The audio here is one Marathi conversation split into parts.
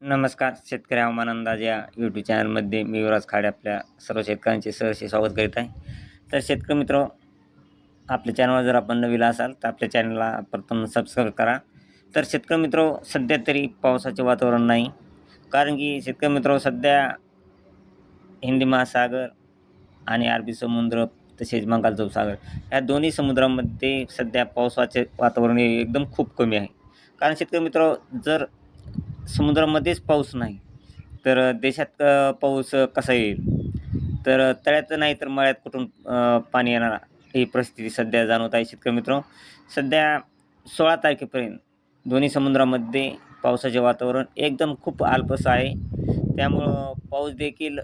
नमस्कार. शेतकरी हवामान अंदाज या यूट्यूब चॅनलमध्ये मी युवराज खाडे आपल्या सर्व शेतकऱ्यांचे सहर्ष स्वागत करीत आहे. तर शेतकरी मित्र, आपल्या चॅनलवर जर आपण नवीन असाल तर आपल्या चॅनलला प्रथम सबस्क्राईब करा. तर शेतकरी मित्र, सध्या तरी पावसाचे वातावरण नाही, कारण की शेतकरी मित्र सध्या हिंदी महासागर आणि अरबी समुद्र तसेच बंगालचा उपसागर या दोन्ही समुद्रामध्ये सध्या पावसाचे वातावरण हे एकदम खूप कमी आहे. कारण शेतकरी मित्र, जर समुद्रामध्येच पाऊस नाही तर देशात पाऊस कसा येईल? तर तळ्यात नाही तर मळ्यात कुठून पाणी येणार, ही परिस्थिती सध्या जाणवत आहे शेतकरी मित्र. सध्या 16 तारखेपर्यंत दोन्ही समुद्रामध्ये पावसाचे वातावरण एकदम खूप अल्पसं आहे. त्यामुळं पाऊस देखील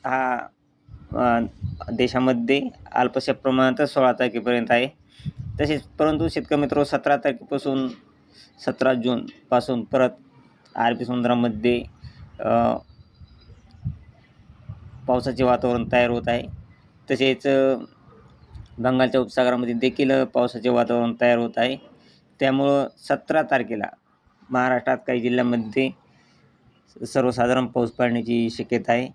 हा देशामध्ये अल्पशा प्रमाणातच 16 तारखेपर्यंत आहे. तसेच परंतु शेतकरी मित्र, 17 तारखेपासून 17 जूनपासून परत अरबी समुद्रामध्ये पावसाचे वातावरण तयार होत आहे. तसेच बंगालच्या उपसागरामध्ये देखील पावसाचे वातावरण तयार होत आहे. त्यामुळं 17 तारखेला महाराष्ट्रात काही जिल्ह्यांमध्ये सर्वसाधारण पाऊस पडण्याची शक्यता आहे.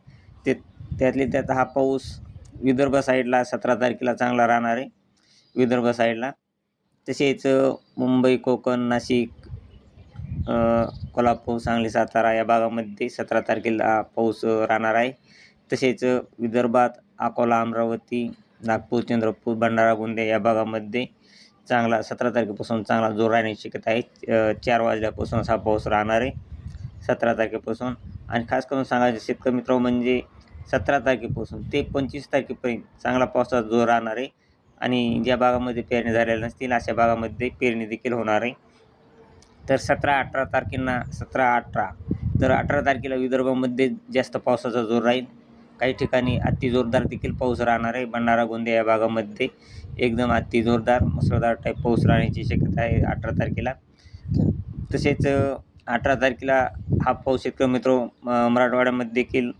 त्यातल्या त्यात हा पाऊस विदर्भ साईडला 17 तारखेला चांगला राहणार आहे, विदर्भ साईडला. तसेच मुंबई, कोकण, नाशिक, कोल्हापूर, सांगली, सातारा या भागामध्ये 17 तारखेला पाऊस राहणार आहे. तसेच विदर्भात अकोला, अमरावती, नागपूर, चंद्रपूर, भंडारा, गोंदिया या भागामध्ये चांगला 17 तारखेपासून चांगला जोर राहण्याची शक्यता आहे. 4 वाजल्यापासून हा पाऊस राहणार आहे 17 तारखेपासून. आणि खास करून सांगायचं शेतकरी मित्र, म्हणजे 17 तारखेपासून ते 25 तारखेपर्यंत चांगला पावसाचा जोर राहणार आहे. आणि ज्या भागामध्ये पेरणी झालेल्या नसतील अशा भागामध्ये पेरणी देखील होणार आहे. तर 17-18 तारखेंना 17-18 तर 18 तारखेला विदर्भामध्ये जास्त पावसाचा जोर राहील. काही ठिकाणी अति जोरदार देखील पाऊस राहणार आहे. भंडारा, गोंदिया या भागामध्ये एकदम अति जोरदार मुसळधार टाईप पाऊस राहण्याची शक्यता आहे 18 तारखेला. तसेच 18 तारखेला हा पाऊस शेतकरी मित्र मराठवाड्यामध्ये देखील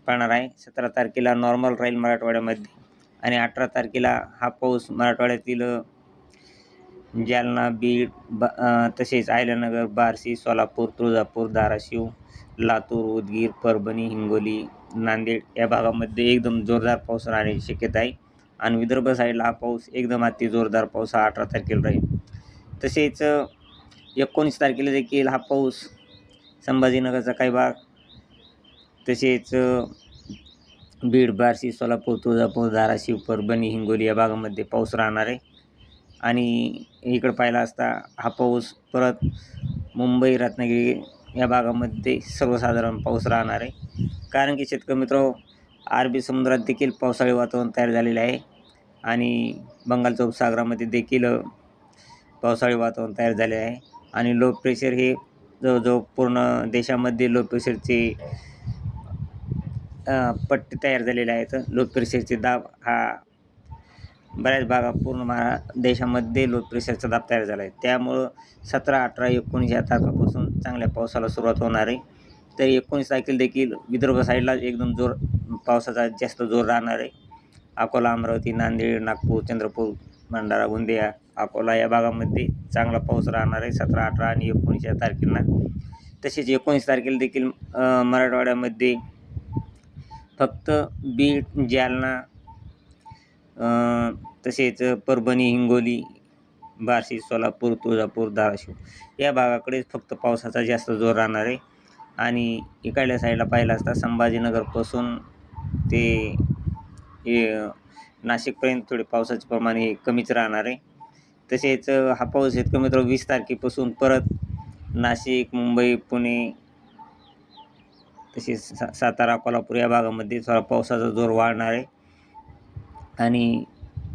पडणार आहे. 17 तारखेला नॉर्मल राहील मराठवाड्यामध्ये आणि 18 तारखेला हा पाऊस मराठवाड्यातील जालना, बीड, तसेच अहिल्यानगर, बार्शी, सोलापूर, तुळजापूर, धाराशिव, लातूर, उदगीर, परभणी, हिंगोली, नांदेड या भागामध्ये एकदम जोरदार पाऊस राहण्याची शक्यता आहे. आणि विदर्भ साईडला हा पाऊस एकदम अति जोरदार पाऊस हा 18 तारखेला राहील. तसेच 19 तारखेला देखील हा पाऊस संभाजीनगरचा काही भाग, तसेच बीड, बार्शी, सोलापूर, तुळजापूर, धाराशिव, परभणी, हिंगोली या भागामध्ये पाऊस राहणार आहे. आणि इकडं पाहिला असता हा पाऊस परत मुंबई, रत्नागिरी या भागामध्ये सर्वसाधारण पाऊस राहणार आहे. कारण की शेतकरी मित्र, अरबी समुद्रात देखील पावसाळी वातावरण तयार झालेले आहे आणि बंगालच्या उपसागरामध्ये देखील पावसाळी वातावरण तयार झाले आहे. आणि लो प्रेशर हे जवळजवळ पूर्ण देशामध्ये लो प्रेशरचे पट्टे तयार झालेले आहेत. लो प्रेशरचे दाब हा बऱ्याच भागात पूर्ण देशामध्ये लो प्रेशरचा दाब तयार झाला आहे. त्यामुळं 17, 18, 19 या तारखेपासून चांगल्या पावसाला सुरुवात होणार आहे. तर 19 तारखेला देखील विदर्भ साईडला एकदम पावसाचा जास्त जोर राहणार आहे. अकोला, अमरावती, नांदेड, नागपूर, चंद्रपूर, भंडारा, गोंदिया, अकोला या भागामध्ये चांगला पाऊस राहणार आहे 17, 18 आणि 19 या तारखेला. तसेच 19 तारखेला देखील मराठवाड्यामध्ये फक्त बीड, जालना, तसेच परभणी, हिंगोली, बार्शी, सोलापूर, तुळजापूर, धाराशिव या भागाकडे फक्त पावसाचा जास्त जोर राहणार आहे. आणि इकडल्या साईडला पाहिलं असता संभाजीनगरपासून ते नाशिकपर्यंत थोडे पावसाचे प्रमाण हे कमीच राहणार आहे. तसेच हा पाऊस शेतकरी मित्र 20 तारखेपासून परत नाशिक, मुंबई, पुणे, तसेच सातारा, कोल्हापूर या भागामध्ये थोडा पावसाचा जोर वाढणार आहे. आणि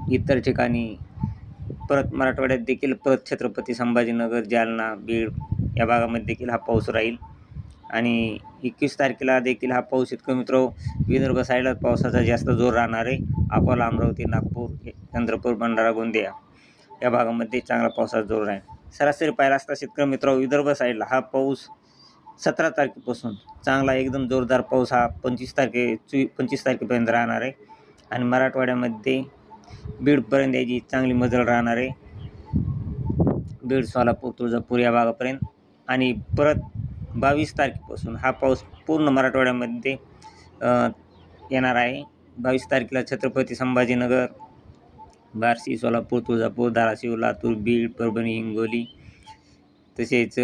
इतर ठिकाणी परत मराठवाड्यात देखील परत छत्रपती संभाजीनगर, जालना, बीड या भागामध्ये देखील हा पाऊस राहील. आणि 21 तारखेला देखील हा पाऊस शेतकरी मित्र विदर्भ साईडला पावसाचा जास्त जोर राहणार आहे. अकोला, अमरावती, नागपूर, चंद्रपूर, भंडारा, गोंदिया या भागामध्ये चांगला पावसाचा जोर राहील. सरासरी पाहिला असता शेतकरी मित्र विदर्भ साईडला हा पाऊस 17 तारखेपासून चांगला एकदम जोरदार पाऊस हा 25 तारखेपर्यंत राहणार आहे. आणि मराठवाड्यामध्ये बीडपर्यंत याची चांगली मजल राहणार आहे. बीड, सोलापूर, तुळजापूर या भागापर्यंत. आणि परत 22 तारखेपासून हा पाऊस पूर्ण मराठवाड्यामध्ये येणार आहे. 22 तारखेला छत्रपती संभाजीनगर, बार्शी, सोलापूर, तुळजापूर, धाराशिव, लातूर, बीड, परभणी, हिंगोली तसेच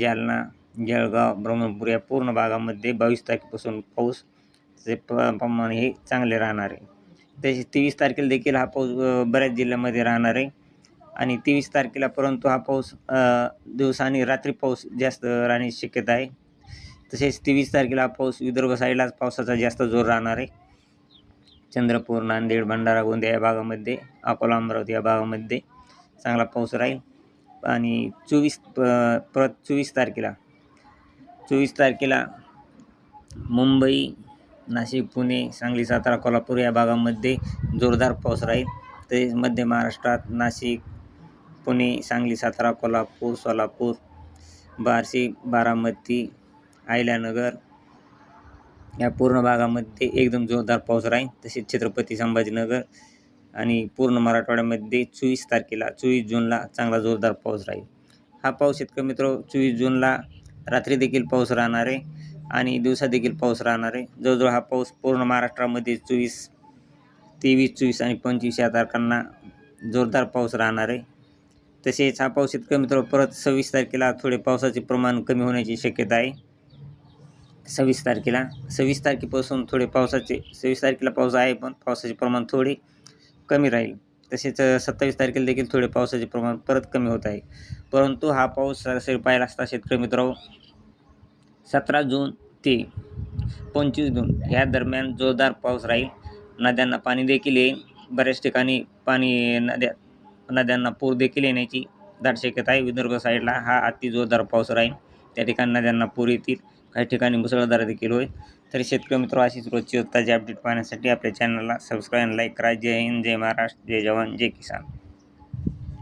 जालना, जळगाव, ब्रह्मपूर या पूर्ण भागामध्ये 22 तारखेपासून पाऊसचे प्रमाण हे चांगले राहणार आहे. तसेच 23 तारखेला देखील हा पाऊस बऱ्याच जिल्ह्यामध्ये राहणार आहे आणि 23 तारखेला परंतु हा पाऊस दिवस आणि रात्री पाऊस जास्त राहण्याची शक्यता आहे. तसेच 23 तारखेला हा पाऊस विदर्भ साईडलाच पावसाचा जास्त जोर राहणार आहे. चंद्रपूर, नांदेड, भंडारा, गोंदिया या भागामध्ये, अकोला, अमरावती या भागामध्ये चांगला पाऊस राहील. आणि 24 तारखेला मुंबई, नाशिक, पुणे, सांगली, सातारा, कोल्हापूर या भागामध्ये जोरदार पाऊस राहील. तसेच मध्य महाराष्ट्रात नाशिक, पुणे, सांगली, सातारा, कोल्हापूर, सोलापूर, बार्शी, बारामती, अहिल्यानगर या पूर्ण भागामध्ये एकदम जोरदार पाऊस राहील. तसेच छत्रपती संभाजीनगर आणि पूर्ण मराठवाड्यामध्ये 24 जूनला चांगला जोरदार पाऊस राहील. हा पाऊस शेतकरी मित्र 24 जूनला रात्री देखील पाऊस राहणार आहे आणि दिवसा देखील पाऊस राहणार आहे. जवळजवळ हा पाऊस पूर्ण महाराष्ट्रामध्ये 23, 24 आणि 25 या तारखांना जोरदार पाऊस राहणार आहे. तसेच हा पाऊस शेतकरी मित्र परत 26 तारखेला थोडे पावसाचे प्रमाण कमी होण्याची शक्यता आहे. 26 तारखेपासून थोडे 26 तारखेला पाऊस आहे, पण पावसाचे प्रमाण थोडे कमी राहील. तसेच 27 तारखेला देखील थोडे पावसाचे प्रमाण परत कमी होत आहे. परंतु हा पाऊस सरासरी पाहिला असता शेतकरी मित्रांनो 17 जून ते 25 जून या दरम्यान जोरदार पाऊस राहील. नद्यांना पाणी देखील येईल. बऱ्याच ठिकाणी नद्यांना पूर देखील येण्याची दाट शक्यता आहे. विदर्भ साईडला हा अति जोरदार पाऊस राहील. त्या ठिकाणी नद्यांना पूर येतील. काही ठिकाणी मुसळधार देखील होईल. तर शेतकरी मित्र अशीच रोजची ताजी अपडेट पाहण्यासाठी आपल्या चॅनलला सबस्क्राईब आणि लाईक करा. जय हिंद, जय महाराष्ट्र, जय जवान, जय किसान.